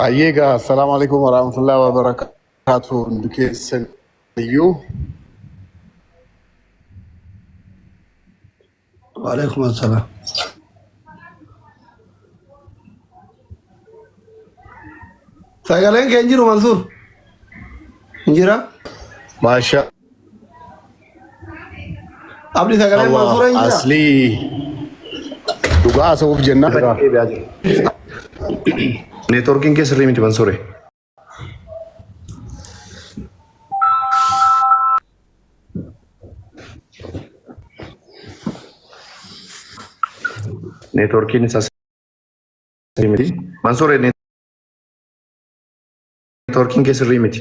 أيها السلام عليكم ورحمة الله وبركاته. Education you. وعليكم السلام. Sagaleen kan jiru Mansur. Injira? ما شاء Abdi sagaleen Mansur الله injira? أصلي دعاء سوف جنة. नेटवर्किंग के sir limit Mansoor है नेटवर्किंग से लिमिट मंसूर है नेटवर्किंग के सर लिमिट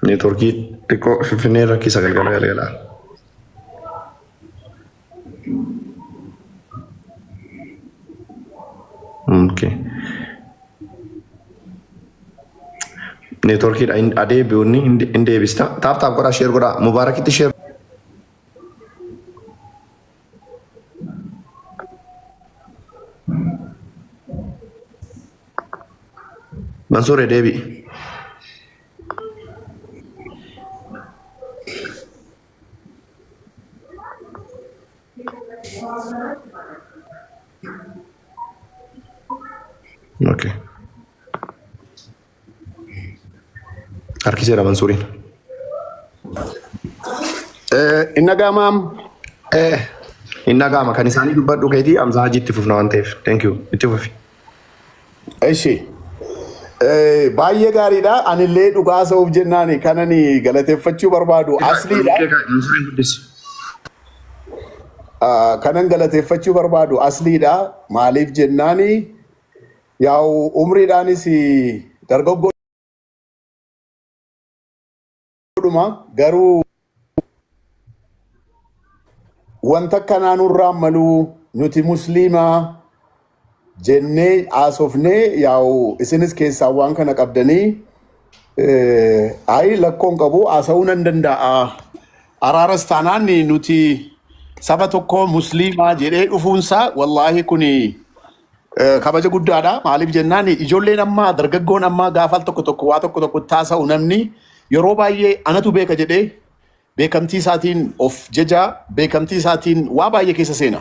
नेटवर्किंग टिको फिर रखी सकल गला ओके नेटवर्क अदे बिउनी इंडे बिस्ता ताप ताप करा शेयर करा मुबारक इतने शेयर मंसूर है देवी okay harkisera mansurin إن قامام inna gama kan isani dubbadhu keeti amza hajitti fufna waan ta'eef thank you itti fufi إيشي باية غاريدا أنا اللي دعاء سوف جناني كانني غلطة فتشو بربادو أصلي لا mansurin guddis كانن غلطة فتشو بربادو أصلي لا ماليف جناني ياو عمري داني سي درجو قدما غرو wanta kanaan irraa malu nuti musliima jennee aasofnee yaa'u isinis keessaa waan kana qabdanii ay lakkoon qabu haasa'uu nan danda'a araaras taanaan nuti saba tokko musliima jedhee dhufuunsaa wallaahi kuni kabaja guddaadha maaliif jennaan ijoolleen ammaa dargaggoon ammaa gaafal tokko waa tokko taasa'u namni yeroo baay'ee anatu beeka jedhee beekamtii isaatiin of jaja beekamtii isaatiin waa baay'ee keessa seena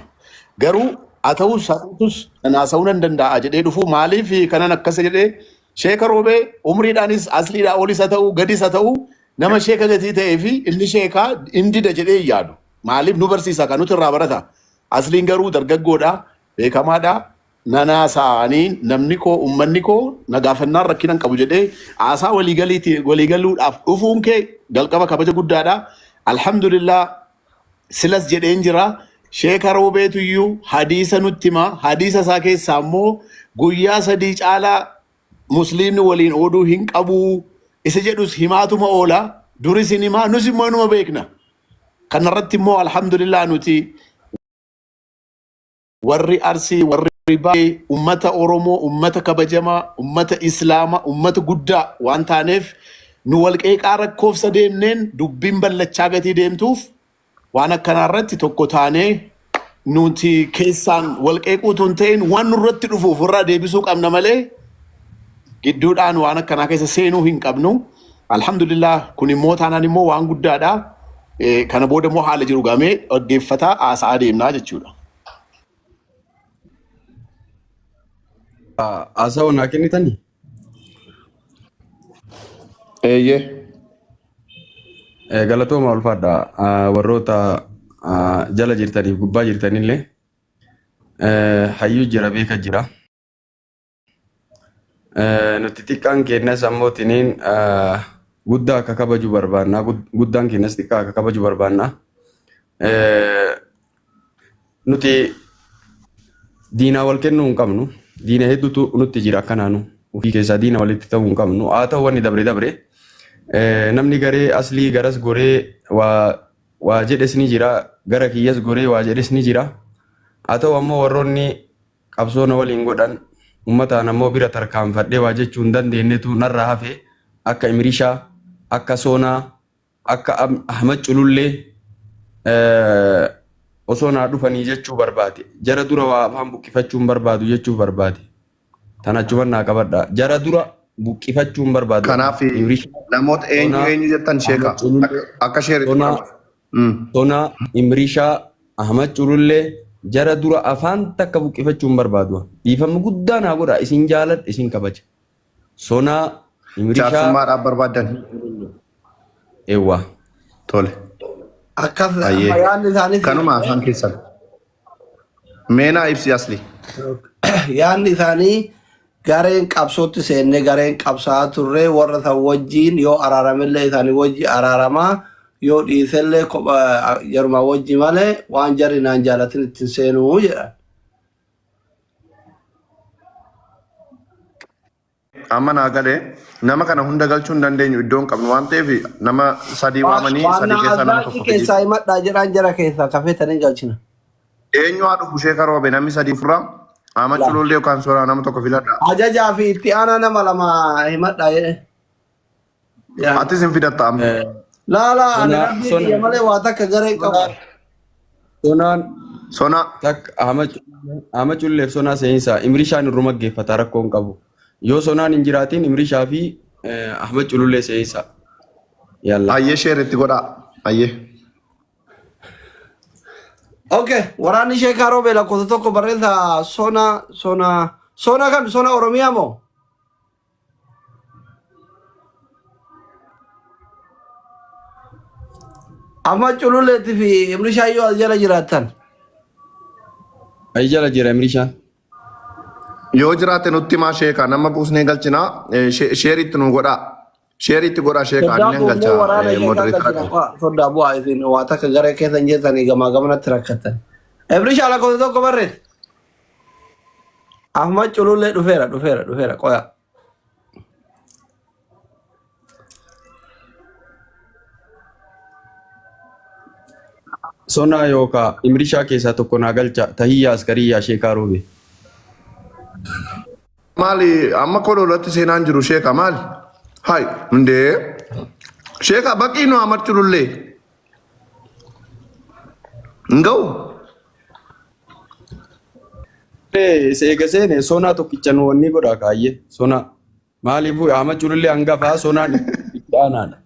garuu ata'u saatus naasa'uu nan danda'a jedhee dhufu maaliif kanan akkas jedhee sheeka roobee umriidhaanis asliidhaa olis haa ta'u gadis haa ta'u nama sheeka gatii ta'ee fi inni sheekaa indida jedhee yaadu maaliif nu barsiisa kan nuti irraa barata asliin garuu dargaggoodha beekamaadha nanaasaanii namni koo ummanni koo nagaafannaan rakkinan qabu jedhee aasaa waliigaluudhaaf dhufuun kee jalqaba kabaja guddaadha. Alhamdulillah silas jedheen jira sheeka roobeetu iyyuu hadiisa nutti hima hadiisa isaa keessaa immoo guyyaa sadii caalaa musliimni waliin ooduu hin qabu isa jedhus himaatuma oola duris hin himaa nus immoo numa beekna kanarratti immoo alhamdulillah nuti warri arsii warri baay'ee ummata oromoo ummata kabajamaa ummata islaamaa ummata guddaa waan taaneef nu walqeeqaa rakkoofsa deemneen dubbiin ballachaa gatii deemtuuf waan akkanarratti tokko taanee nuti keessaan walqeequutu hin ta'in waan nurratti dhufuuf irraa deebisuu qabna malee gidduudhaan waan akkanaa keessa seenuu hin qabnu. Alhamdulillah kun immoo taanaan immoo waan guddaadha. Kana booda immoo haala jiru gamee dhaggeeffataa haasa'aa deemnaa jechuudha. Haasa'uu naa kennitanii? Galatooma ulfaadha warroota jala jirtaniif gubbaa jirtanillee hayyuu jira beeka jira nuti xiqqaan keenyas ammoo tiniin guddaa akka kabaju barbaanna guddaan keenyas xiqqaa akka kabaju barbaanna nuti diinaa wal kennuu hin qabnu diina hedduutu nutti jira akkanaanu ofii keessaa diina walitti ta'uu hin qabnu haa ta'u wanni dabre namni garee aslii garas goree waa jedhes ni jira gara kiyyas goree waa jedhes ni jira haa ta'u ammoo warroonni qabsoona waliin godhan ummataan ammoo bira tarkaanfadhee waa jechuu hin dandeenyetu narraa hafe akka Imirishaa akka Soonaa akka Ahmad Culullee osoo naa dhufanii jechuu barbaade. Jara dura waa afaan buqqifachuun barbaadu jechuu barbaade. Tan achuman naa qabadha. Jara dura buqqifachuun barbaadu. Kanaaf namoota eenyu jettan sheeka akka sheeri. Sonaa Imrishaa Ahmad Culullee jara dura afaan takka buqqifachuun barbaadu. Dhiifama guddaa naa godha isin jaaladha isin kabaja. Sonaa Imrishaa. Jaarsummaadhaaf barbaadan. Eewwa. Tole. Akkas yaadni isaanii Kanuma afaan keessan. Meenaa ibsi asli. yaadni isaanii gareen qabsootti seenne gareen qabsaa turre warra san wajjiin yoo araaramillee isaanii wajji araaramaa yoo dhiisellee jaruma wajji malee waan jarri naan jaalatin ittiin seenuu jedhan. Amma naa galee nama kana hunda galchuu hin dandeenyu iddoo hin qabnu waan ta'eef nama sadii waamanii sadii keessaa nama tokko fidii. Keessaa himadhaa jedhaan jara keessaa kafeetanii galchina. Eenyu haa dhufu sheeka roobe namni sadii furraa Ahmad Culullee yookaan Sonaa nama tokko filadha. Ajajaa fi itti aanaa nama lama himadhaa jedhe. Atis hin fidatta amma. Laalaa ani rabbii malee waa takka gareen qabu. Sonaa. Tak Ahmad Culullee fi Sonaa seensaa Imrishaan irruma geeffata rakkoon qabu. Yoo Sonaan hin jiraatin Imrishaa fi Ahmad Culullee seensaa. Yalla. Ayyee sheeritti godhaa. Ayyee. Okay, waraanni sheekaa roobee lakkoofsa tokko barreessa Sonaa kam Sonaa Oromiyaa moo? Ahmad Cululleetti fi Imrishaa yoo as jala jiraattan. Ayi jala jira Imrishaan. Yoo jiraate nutti maa sheeka nama buusnee galchinaa sheeritti nu godhaa. Sheeritti godhaa sheeka anneen galchaa modereetaa. Soddaa bu'aa isin waa takka garee keessan jeessanii gamaa gamanatti rakkattan. Imrishaa lakkoofsa tokko barreessa. Ahmad Culullee dhufeera qoya. Sonaa yookaan Imrishaa keessaa tokko naa galcha tahiyyaa askariyyaa sheekaa roobe. Maali amma kololatti seenaan jiru sheeka maali? Hai ndee sheeka baqii nu Ahmad Culullee. Nga'u. Seega seene Sonaa tokkicha nu wanni godhaa kaayyee Sonaa. Maaliifuu Ahmad Culullee hangafaa Sonaan itti aanaadha.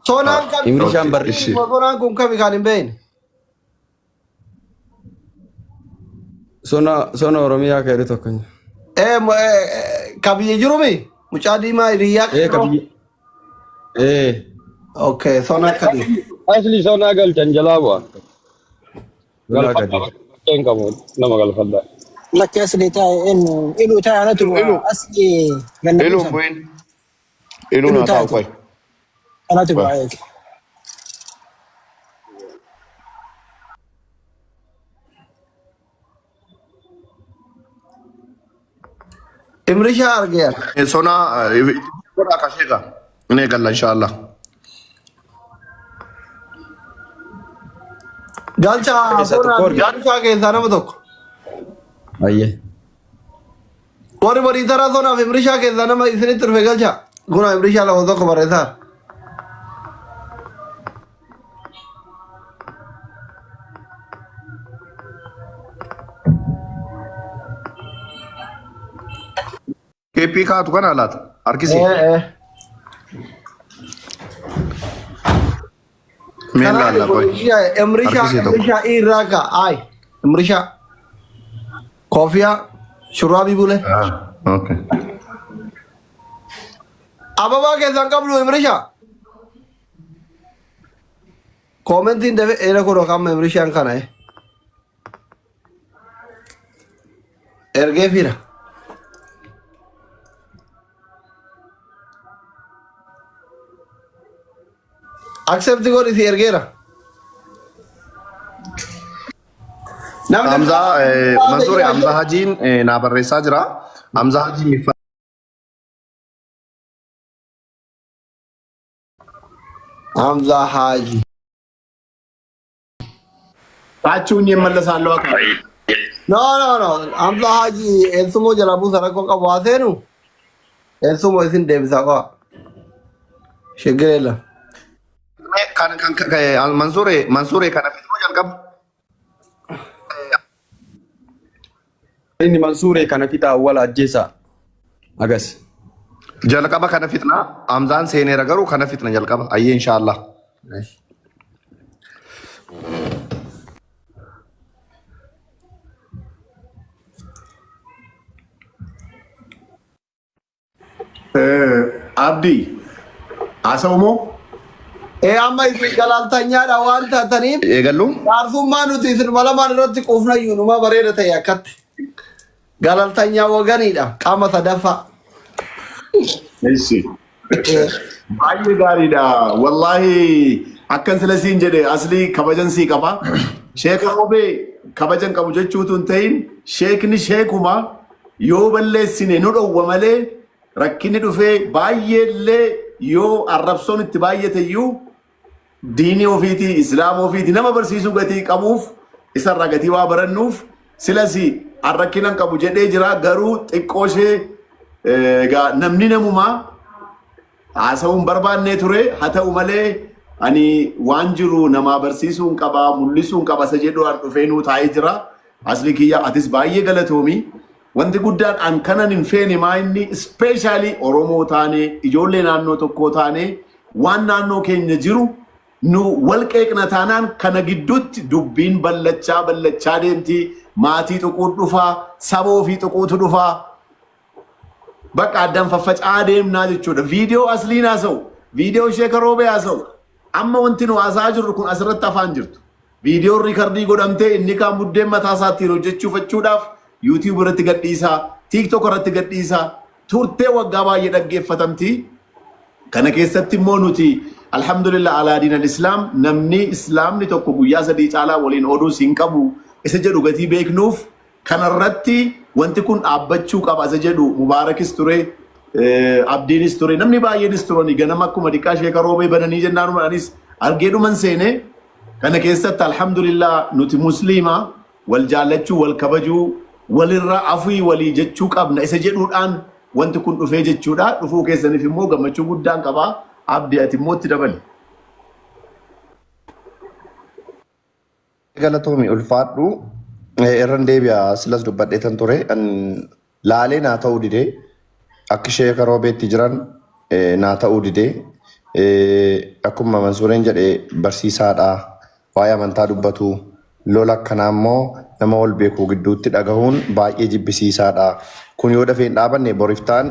Sonaan kan Imrishaan barreessi. Sonaan kun kami kan hin beekne. Sona Oromiyaa keessa tokko. Kabiyye jirumi? Mucaa diimaa hiriyaa kabiyye. Okay, Sonaa kadi. Asli Sonaa galchan jalaa bu'a. Galfadha. Kan kamu nama galfadha. Laki asli taa'e inu taa'e anatu asli ganna. Iluun bu'in. Iluun haa ta'u qoy. Anatu bu'aa. Imrishaa argeera. Sonaa godhaa ka sheeka. Inni galla inshaallah. Galcha Sonaa keessaa nama tokko. Ayyee. Warri barii taraa Sonaa fi Imrishaa keessaa nama isinitti dhufe galcha. Guna Imrishaa lafa tokko barreessaa. Keeppii kaatu kana laata? Harkisi. Meen laalla qoy. Imrishaa irraa ka ay Imrishaa koofiyaa shurraabii bule. Okay. Ababaa keessaan qabdu Imrishaa. Koomentiin dafe eera kodoo kamma Imrishaan kana ergee fira. Accept God is ergeera. Hamza Mansuur Hamza Hajiin naa barreessaa jira. Hamza Hajiin mifa. Hamza Haji. Taachuun yemmallasaaloo akka. No. Hamza Haji eessumoo jala buusa rakkoo qabu haa seenu. Eessumoo isin deebisaa qaba. Shiggereella. Mansuure kana fixuu jalqaba. Inni Mansuure kana fixa awwala ajjeesa. Agas. Jalqaba kana fixna Hamzaan seeneera garuu kana fixna jalqaba. Ayyee inshallah. Abdi asaumo amma isin galaltanyaadha waan taataniif Eegallu jaarsummaa nuti isin malamaan irratti quufna yuunuma bareeda ta'e akkatti galaltanyaa waganiidha qaama sadaffaa. Eessi baay'ee gaariidha wallahi akkan sila siin jedhe aslii kabajan sii qaba sheeka Roobee kabajan qabu jechuutu hin ta'in sheekni sheekuma yoo balleessine nu dhowwa malee rakkinni dhufee baay'eellee yoo arrabsoon itti baay'ateyyuu diinii ofiitii islaama ofiitii nama barsiisuu gatii qabuuf isarraa gatii waa barannuuf silas arrakkinan qabu jedhee jira garuu xiqqoo ishee namni namumaa haasa'uun barbaannee ture haa ta'u malee ani waan jiru namaa barsiisuun qaba mul'isuun qaba isa jedhuudhaan dhufee nuu taa'ee jira asli kiyya atis baay'ee galatoomii. Wanti guddaan an kanan hin feene maa inni ispeeshaalii Oromoo taane ijoollee naannoo tokkoo taane waan naannoo keenya jiru nu wal qeeqna taanaan kana gidduutti dubbiin ballachaa deemti maatii tuquun dhufaa saba ofii tuquutu dhufaa bakka addaan faffacaa deemnaa jechuudha. Viidiyoo asliin haasa'u viidiyoo sheeka Roobee haasa'u amma wanti nu haasaa jirru kun asirratti afaan jirtu viidiyoo riikardii godhamtee inni kaan buddeen mataa isaatti hojjechuufachuudhaaf YouTube irratti gadhiisaa, TikTok irratti gadhiisaa, turtee waggaa baay'ee dhaggeeffatamti. Kana keessatti immoo nuti alhamdulillah alaa diinal islaam namni islaamni tokko guyyaa sadii caalaa waliin oduus hin qabu isa jedhu gatii beeknuuf kanarratti wanti kun dhaabbachuu qaba isa jedhu Mubaarakis ture Abdiinis ture namni baay'eenis turani ganama akkuma dhiqaa sheeka Roobee bananii jennaan anis argee dhuman seene kana keessatti alhamdulillah nuti musliima wal jaallachuu wal kabajuu walirra afii walii jechuu qabna isa jedhuudhaan wanti kun dhufee jechuudha dhufuu keessaniif immoo gammachuu guddaan qaba abdii ati immoo itti dabali. Galatoomi ulfaadhu irran deebi'a silas dubbadheetan ture laalee naa ta'uu didee akka sheeka Roobeetti jiran naa ta'uu didee akkuma Mansuureen jedhee barsiisaadha waa'ee amantaa dubbatu lola akkanaa immoo nama wal beekuu gidduutti dhagahuun baay'ee jibbisiisaadha. Kun yoo dafee hin dhaabanne boriftaan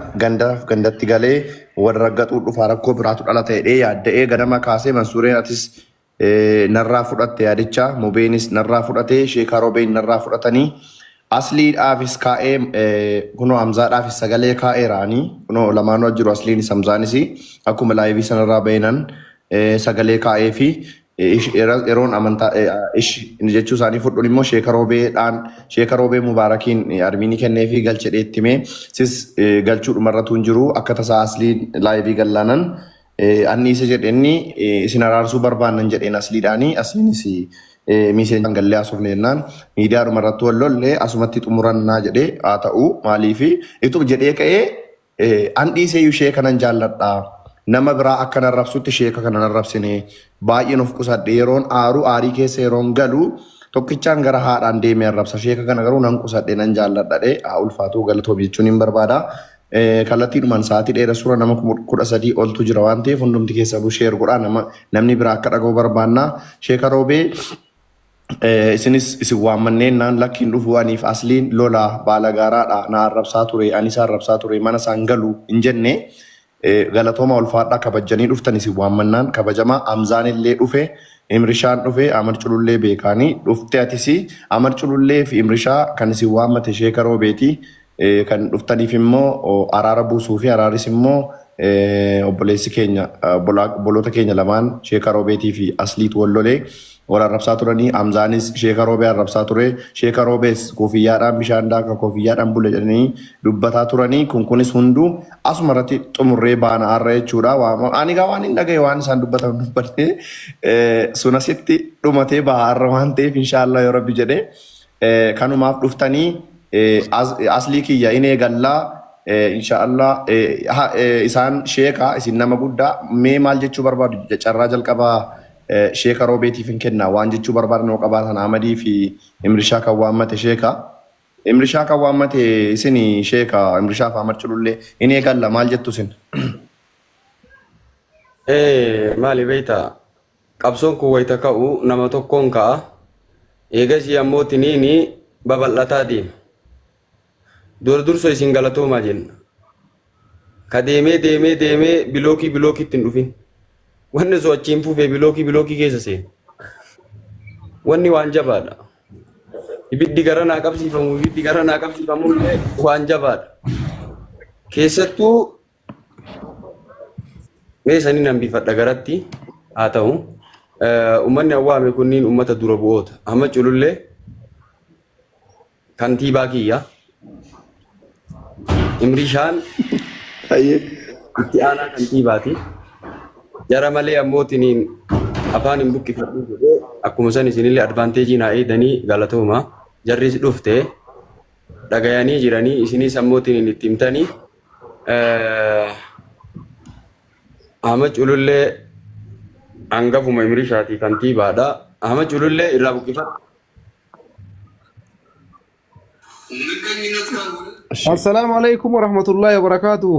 gandatti galee warra raggaxuu dhufaa rakkoo biraatu dhala ta'ee yaadda'ee ganama kaasee Mansuureen atis narraa fudhatte yaadicha Mubeenis narraa fudhatee sheeka Roobeen narraa fudhatanii asliidhaafis kaa'ee kunoo Hamzaadhaafis sagalee kaa'eeraanii kunoo lamaanuu jiru asliinis Hamzaanis akkuma laayivii sanarraa bahinan sagalee kaa'ee fi yeroon amantaa jechuu isaanii fudhuun immoo sheeka Roobee Mubaarakiin armiinii kennee fi galche dheettimee sis galchuu dhumarratu hin jiru akka tasaa asliin laayivii gallaanan anni isa jedhenni isin araarsuu barbaannan jedheen asliidhaanii asliinis miiseen gallee asufne jennaan miidiyaa dhumarratti wallollee asumatti xumurannaa jedhee haa ta'u maaliifi ituma jedhee ka'ee an dhiisee sheeka nan jaalladhaa. Nama biraa akka narrabsutti sheeka kana narrabsine baay'een of qusadhe yeroon aarii keessa yeroon galu tokkichaan gara haadhaan deemee arrabsa sheeka kana garuu nan qusadhe nan jaalladhadhe ulfaatuu galatoo jechuun hin barbaada. Kallattiidhumaan sa'aatii dheeraa suura nama 13 oltu jira waan ta'eef hundumti keessanuu sheer godhaa namni biraa akka dhaga'u barbaanna sheeka Roobee isinis isin waammanneen naan lakkiin dhufuu aniif asliin lola baala gaaraadha na arrabsaa ture anis arrabsaa ture mana isaan galu hin jenne. Galatooma ulfaadhaa kabajanii dhuftan isin waammannaan kabajamaa Hamzaan illee dhufe Imrishaan dhufe Amar Culullee beekaanii dhufte atis Amar Culullee fi Imrishaa kan isin waammate sheeka Roobeeti kan dhuftaniif immoo araara buusuu fi araaris immoo obboleessi keenya obboloota keenya lamaan sheeka Roobeetii fi asliitu wallolee wal arrabsaa turanii Hamzaanis sheeka Roobee arrabsaa ture sheeka Roobees koofiyyaadhaan bishaan daaka koofiyyaadhaan bule jedhanii dubbataa turanii kunis hunduu asuma irratti xumurree baana har'a jechuudha. Ani gaa waan hin dhagaye waan isaan dubbatan dubbatee sunasitti dhumatee baha har'a waan ta'eef inshaallah yoo rabbi jedhee kanumaaf dhuftanii aslii kiyya in eegallaa inshaallah isaan sheeka isin nama guddaa mee maal jechuu barbaadu carraa jalqabaa sheeka Roobeetiif hin kenna waan jechuu barbaadu noo qabaatan Amadii fi Imrishaa kan waammate sheeka Imrishaa kan waammate isin sheeka Imrishaa fi Amad Culullee inni eegalla maal jettu isin maali beektaa qabsoon kun wayita ka'u nama tokkoon ka'a eegasii ammoo tiniini babal'ataa deema. Durso isin galatoomaa jenna. Ka deemee bilookii ittiin dhufin. Wanni osoo achiin fuufee bilookii keessa seenu. Wanni waan jabaadha. Ibiddi gara naa qabsiifamullee waan jabaadha. Keessattuu meesanii nan bifadha garatti haa ta'u uummanni awwaame kunniin uummata dura bu'oota. Amma Culullee kantiibaa kiyya. Imrishaan itti aanaa kantiibaati. Jara malee ammootiin afaan hin buqqifadhu jedhee akkuma san isinillee advaanteejii naa eedanii galatooma. Jarris dhufte dhagayanii jiranii isinis ammootiin itti himtanii Ahmad Culullee hangafuma Imrishaati kantiibaadha. Ahmad Culullee irraa buqqifadhu. السلام عليكم ورحمة الله وبركاته.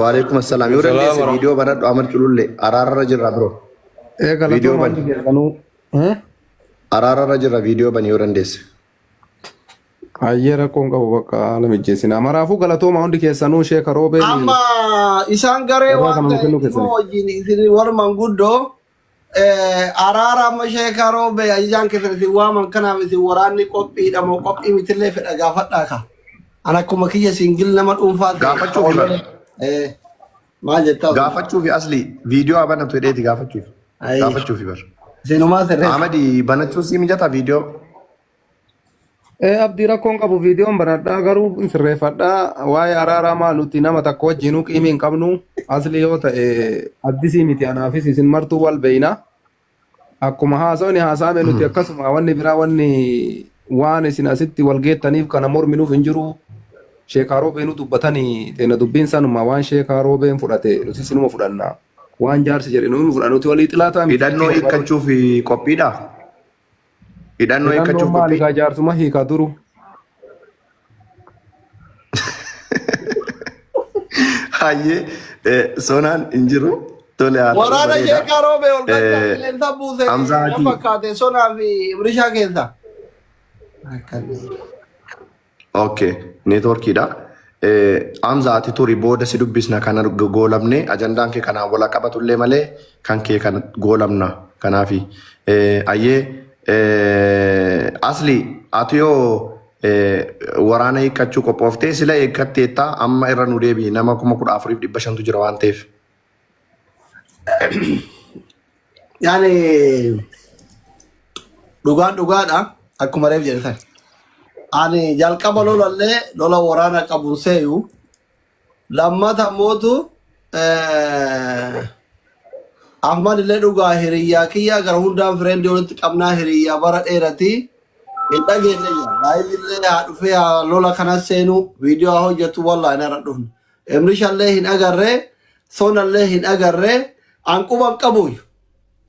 وعليكم السلام يورندس فيديو بنا Amad Culullee araarra jirra bro فيديو بنا araarra jirra فيديو بنا يورندس Ayyera konga baka ala mijesina marafu galatoma hundi keessanuu sheeka Roobee amma isaan garee waan wajjin isin warman guddoo araara amma sheeka Roobee ajajaan keessatti waaman kanaaf isin waraanni qophiidha moo qophii mitillee fedha gaafadhaa ka ana akkuma kiyya singil nama dhuunfaa gaafachuuf maal jettaa gaafachuuf asli viidiyoo abanatu hidheeti gaafachuuf bar isinumaa sirreessa Amadi banachuu si mijata viidiyoo abdii rakkoon qabu viidiyoon banadhaa garuu sirreeffadhaa waa'ee araaraa maal nuti nama takka wajjinuu qiimii hin qabnu asli yoo ta'e addisii miti anaafis isin martuu wal beeyna akkuma haasawni haasaame nuti akkasuma wanni biraa wanni waan isin asitti wal geettaniif kana morminuuf hin jiru sheekaa Roobee nu dubbatanii teena dubbiin sanuma waan sheekaa Roobeen fudhate nuti isinuma fudhanna waan jaarsi jedhe nu fudhanna nuti walii xilaataa miti hidhannoo hiikkachuuf qophiidha hidhannoo hiikkachuuf qophii maalikaa jaarsuma hiikaa duru hayyee sonaan hin jiru tole haa waraana sheekaa Roobee ol qilleensa buuse nama fakkaate sonaa fi Imrishaa keessa okay networkiidha amzaati turi booda si dubbisna kana goolamne ajandaan kee kanaan wala qabatullee malee kan kee kan goolamna kanaafi ayyee asli ati yoo waraana hiikkachuu qophooftee sila eeggatteetta amma irra nu deebi nama 14,500 jira waan ta'eef. yaani dhugaadha akkuma reef jedhan ani jalqaba lolallee lola waraana qabun seeyu lammata mootu Ahmad illee dhugaa hiriyyaa kiyya gara hundaan fireendii walitti qabnaa hiriyyaa bara dheerati hin dhageenye laayivillee haa dhufee lola kana seenu viidiyoo haa hojjetu wallaahi narra dhufne Imrishallee hin agarre sonallee hin agarre an quban qabuyu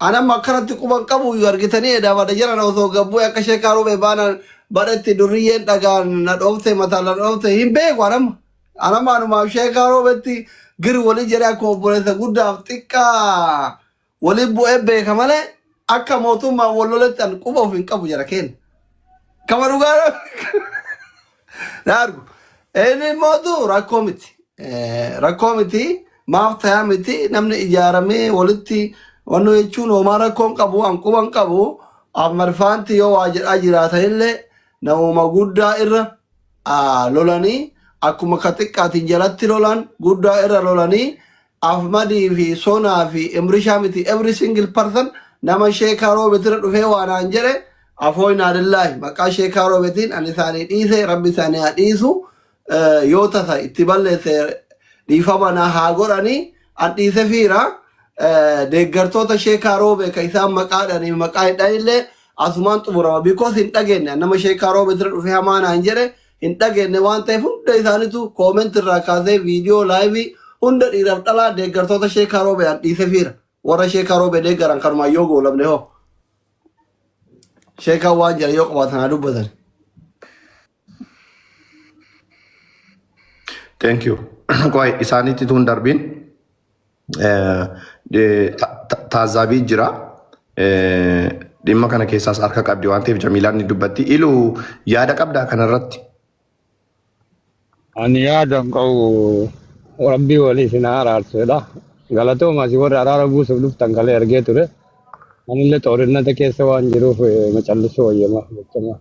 anamma akkanatti quban qabuyu argitanii edaabada jiran osoo gabbuu akka sheekaa Roobee baanaan badatti durriyyeen dhagaan na dhoofte mataa na dhoofte hin beeku anamma anumaaf sheekaa Roobeetti gir walii jedhee akkuma obboleessa guddaaf xiqqaa walii bu'ee beeka malee akka mootummaa walloletti an quba of hin qabu jira kenna kama dhugaa na argu inni mootu rakkoo miti maaf tayaa miti namni ijaaramee walitti wanno jechuun homaa rakkoon qabu an quban qabu marfaanti yoo waa jedhaa jiraatanillee namuma guddaa irra lolanii akkuma ka xiqqaatiin jalatti lolan guddaa irra lolanii Ahmadii fi sonaa fi Imrishaa miti every single person nama sheekaa Roobeetirra dhufee waanaan jedhe afooyinaa lillaahi maqaa sheekaa Roobeetiin ani isaanii dhiise rabbi isaanii haa dhiisu yoo tasa itti balleesse dhiifama na haa godhanii an dhiise fiira deeggartoota sheekaa Roobee ka isaan maqaadhanii maqaa hidhanillee asumaan xumurama because hin dhageenye nama sheekaa Roobeetirra dhufee hamaanaan jedhe hin dhageenye waan ta'eef hunda isaaniitu koomentii irraa kaasee viidiyoo laayivii hunda dhiiraaf dhalaa deeggartoota Sheekaa Roobee dhiisee fiira. Warra Sheekaa Roobee deeggaran kanumaan yoo goolabne hoo. Sheekaa waan jira yoo qabaatan haa dubbatan. Thank you. Qoy isaaniitti tun darbiin taazaabii jira. Dhimma kana keessaas harka qabdi waan ta'eef Jamiilaan ni dubbatti. Iluu yaada qabdaa kanarratti. Ani yaadan qabu rabbii walii isin araarsedha. Galatooma si warra araara buusuuf dhuftan kalee argee ture. Anillee xoorinata keessa waan jiruuf macallisuu wayyamaa jechamaa.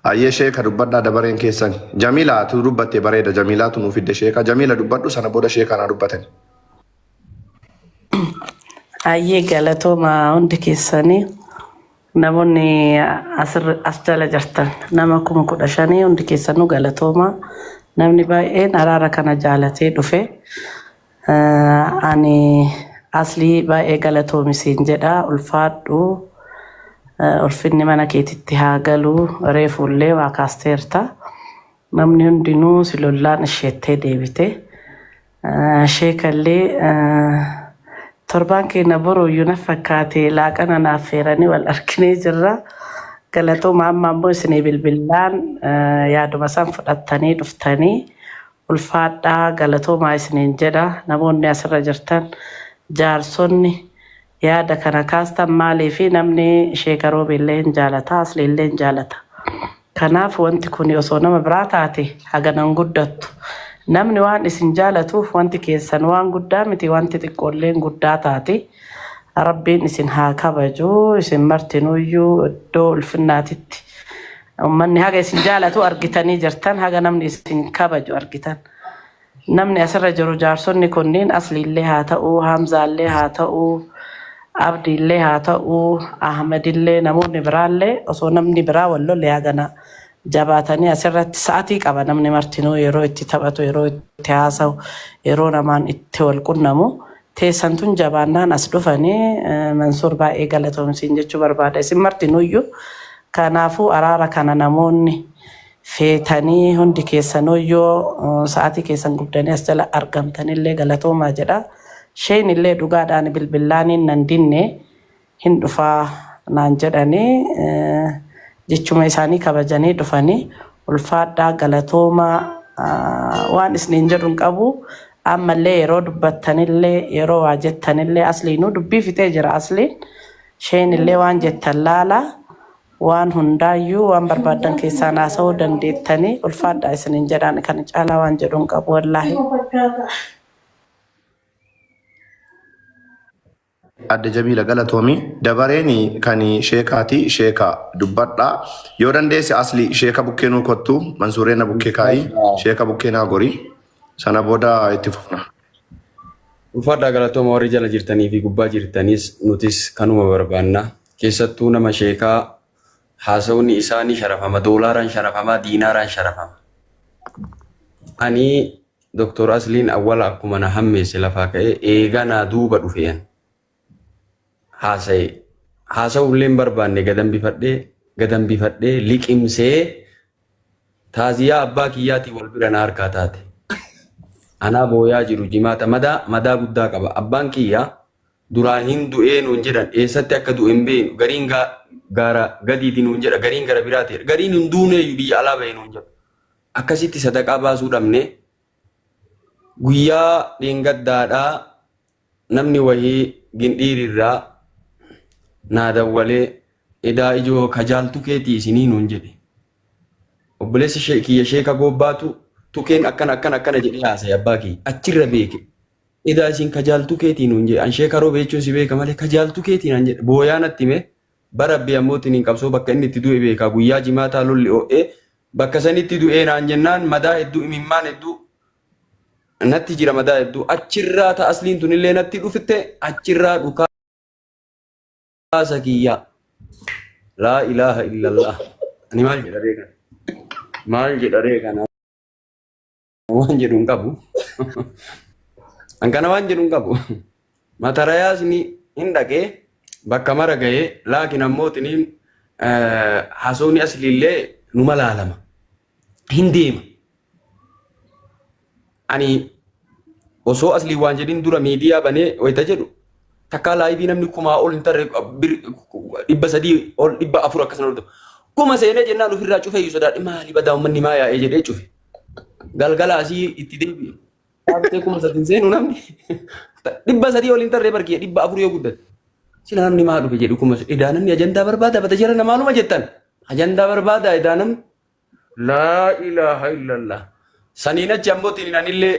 Ayyee Sheeka dubbadhaa dabareen keessan. Jamiilaa tu dubbattee bareeda. Jamiilaa tu nuuf fidde Sheeka. Jamiila dubbadhu sana booda Sheekaan haa dubbatan. Ayyee galatooma hundi keessanii namoonni as jala jirtan nama 15,000 hundi keessanuu galatooma. Namni baay'een araara kana jaalatee dhufe. Ani aslii baay'ee galatoomisin jedha ulfaadhu. Ulfinni mana keetitti haa galuu reefullee waa kaasteerta. Namni hundinuu si lollaan isheettee deebite. Sheekallee torban keenya boruuyyuu na fakkaate laaqana naaf feeranii wal arginee jirra. Galatooma amma ammoo isinii bilbilaan yaaduma isaan fudhattanii dhuftanii ulfaadhaa galatoomaa isiniin jedha. Namoonni asirra jirtan jaarsonni yaada kana kaastan maalii fi namni Sheekaa Roobeellee hin jaalata Asliillee hin jaalata. Kanaaf wanti kun osoo nama biraa taate haganan guddattu. Namni waan isin jaalatuuf wanti keessan waan guddaa miti wanti xiqqoolleen guddaa taate. Rabbiin isin haa kabaju isin martinuyyuu iddoo ulfinnaatitti. Uummanni haga isin jaalatu argitanii jirtan haga namni isin kabaju argitan. Namni asirra jiru jaarsonni kunniin Asliillee haa ta'uu Hamzaallee haa ta'uu Abdiillee haa ta'uu Ahmedillee namoonni biraallee osoo namni biraa wallollee hagana jabaatanii asirratti sa'atii qaba namni martinuu yeroo itti taphatu yeroo itti haasa'u yeroo namaan itti wal qunnamu teessantun jabaannaan as dhufanii Mansuur baay'ee galatoomsiin jechuu barbaada isin martinuuyyuu kanaafuu araara kana namoonni feetanii hundi keessanuyyoo sa'atii keessan guddanii as jala argamtanillee galatoomaa jedha. Sheen illee dhugaadhaan bilbilaaniin nan dinne hin dhufaa naan jedhanii jechuma isaanii kabajanii dhufanii ulfaadhaa galatoomaa waan isiniin jedhuun qabu ammallee yeroo dubbattanillee yeroo waa jettanillee Asliinuu dubbii fixee jira Asliin Sheen illee waan jettan laala waan hundaayyuu waan barbaadan keessaa haasa'uu dandeettanii ulfaadhaa isiniin jedhaan kan caalaa waan jedhuun qabu wallaahi. Adde Jamiila galatoomi dabareen kan Sheekaati Sheeka dubbadhaa yoo dandeesse Aslii Sheeka bukkeenuu kottu Mansuureena bukkee kaa'ii Sheeka bukkeenaa gorii sana booda itti fufna. Ulfaadhaa galatooma warri jala jirtanii fi gubbaa jirtanis nutis kanuma barbaanna. Keessattuu nama Sheekaa haasawni isaanii sharafama doolaaraan sharafama diinaaraan sharafama. Ani Dr. Asliin awwala akkuma na hammeesse lafaa ka'ee eeganaa duuba dhufeen. Haasa'ullee barbaanne gadan bifadhee liqimsee taaziyaa abbaa kiyyaatii wal bira na harkaa taate. Anaa booyaa jiru jimaata madaa guddaa qaba. Abbaan kiyyaa duraan hin du'ee nuun jedhan eessatti akka du'e hin beenu gariin gaara gadiitii nuun jedha gariin gara biraati gariin hin duuneeyyuu biyya alaa bahee nuun jedha. Akkasitti sadaqaa baasuu dhabne guyyaa dheengaddaadhaa namni wahii gindhiirirraa naa dawwalee edaa ijoo kajaaltu keetii isinii nuun jedhe. Obboleessi kiyya Sheeka Goobbaatu tukeen akkana jedhee haasa'e abbaa kiyya achirra beeke. Edaa isin kajaaltu keetii nuun jedhe. An Sheeka Roobee jechuun si beeka malee kajaaltu keetii naan jedhe. Booyaa natti hime bara abbootiin hin qabsoo bakka inni itti du'e beeka. Guyyaa jimaataa lolli o'ee bakka sanitti du'ee naan jennaan madaa hedduu imimmaan hedduu natti jira madaa hedduu achirraa ta'a Asliin tunillee natti dhufte achirraa dhukaa. Kiyya laa ilaaha illallah ani maal jedha reekana waan jedhuun qabu an kana waan jedhuun qabu matarayaas ni hin dhaqee bakka mara ga'ee laakiin ammoo tiniin haasawni asliillee numa laalama hin deema. Ani osoo aslii waan jedhin dura miidiyaa banee wayita jedhu takkaa laayivii namni kumaa ol hin tarre 300 ol 400 akkasana ol kuma seenee jennaan ofirraa cufee iyyuu sodaadhe maali badaa uummanni maa yaa'ee jedhee cufe. Galgala asii itti deebi'e. Dhaabbatee kuma sadin seenu namni 300 ol hin tarre barkee 400 yoo guddate. Sila namni maa dhufe jedhu kuma idaa namni ajandaa barbaada bata jara namaaluma jettan ajandaa barbaada idaa namni laa ilaaha illallah. Saniin achi ammoo tininanillee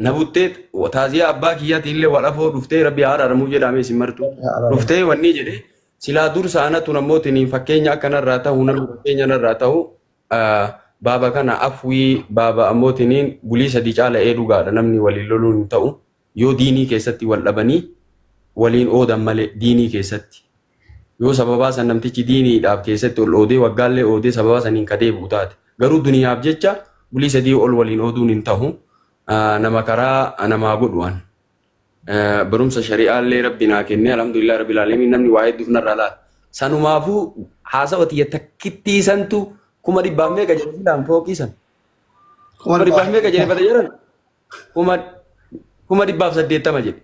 na buttee taaziyaa abbaa kiyyaatiin wadhafoo dhuftee rabbi araaramu jedhamee si martu dhuftee wanni jedhee silaa dursa anatu ammoo tiniin fakkeenya akkanarraa ta'u namni fakkeenya narraa ta'u baaba kana afwii baaba ammoo tiniin bulii sadii caala dhugaadha namni waliin loluun hin ta'u yoo diinii keessatti wal dhabanii waliin oodan malee diinii keessatti yoo sababaa san namtichi diiniidhaaf keessatti ol oodee waggaallee oodee sababaa saniin kadeebu taate garuu duniyaaf jecha bulii sadii ol waliin ooduun hin ta'u nama karaa namaa godhuwan barumsa shari'aallee rabbi naa kenne alhamdulillah rabbil alamin namni waa hedduuf narraa laata sanumaafuu haasawati takkitti santu 100 meeqa jedhe filaan fooqii san 100 meeqa jedhe bada jedhan 180 jedhe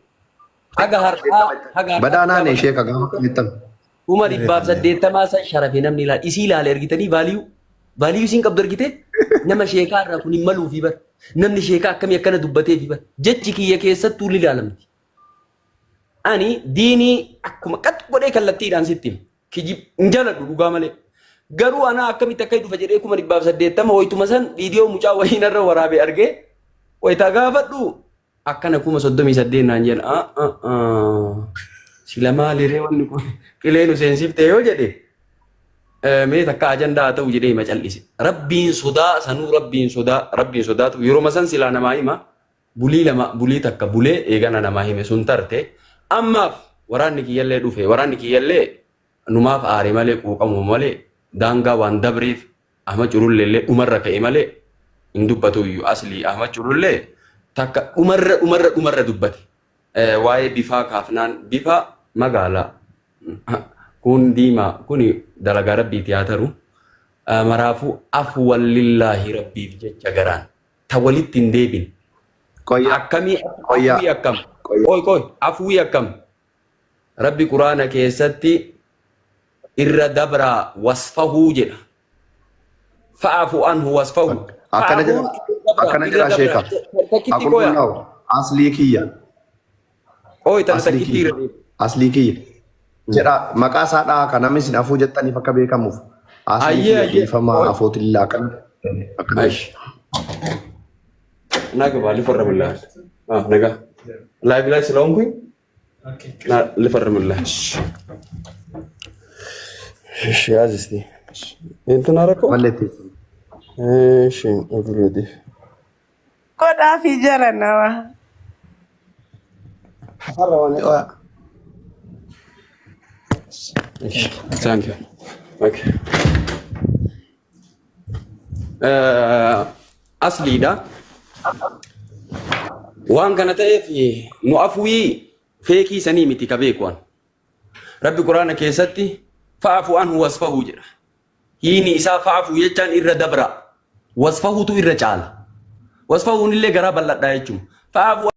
haga har'aa Badaanaan ishee kagaa mittam. 180 san sharafe namni ilaala isii ilaale argitanii vaaliyuu isiin qabdu argite nama sheekaa irraa kun hin maluu fi bar namni sheekaa akkamii akkana dubbatee fi bar jechi kiyya keessattuu ilaalamti. Ani diinii akkuma qat godhee kallattiidhaan sitti kijib hin jaaladhu dhugaa malee. Garuu ana akkamitti akka dhufa jedhee 180 wayituma san viidiyoo mucaa wayiin irra waraabee argee wayita gaafadhu akkana 38 naan jedhan sila maaliree wanni kun qileen seensiftee yoo jedhe mee takka ajandaa ta'u jedhee hima callise. Rabbiin sodaa sanuu rabbiin sodaatu yeroo masan silaa namaa hima bulii takka bulee eegana namaa hime sun tarte ammaaf waraanni kiyyallee dhufe waraanni kiyyallee numaaf aare malee quuqamu malee daangaa waan dabreef Ahmad Curullee dhumarra ka'e malee hin dubbatu iyyuu aslii Ahmad Curullee takka dhumarra dubbate waa'ee bifaa kaafnaan bifa magaalaa kun diimaa kun dalagaa rabbiiti haa ta'u maraafuu afwan lillaahi rabbiif jecha garaan ta walitti hin deebin akkamii afwii akkam rabbi quraana keessatti irra dabraa wasfahuu jedha fa'aafu anhu wasfahu akkana jedha sheeka akulqullaa'u aslii kiyya aslii kiyya jedha maqaa isaa dhaa kan namni isin afuu jettaniif akka beekamuuf aslii kiyya dhiifamaa afootillee akkana naga bali farramullah naga live live silong kui na li farramullah Shiazisti. Itu narako? Maleti. Shin already. Koda fi jara nawa. Harrawani oya. Thank you. Okay. Aslida. Waan kana ta'eef nu afwii feekii sanii miti kabeekwan. Rabbi Quraana keessatti fa'aafu anhu wasfahu jedha. Hiini isaa fa'aafu jechaan irra dabra. Wasfahutu irra caala. Wasfahuun illee garaa bal'adhaa jechuudha. Fa'aafu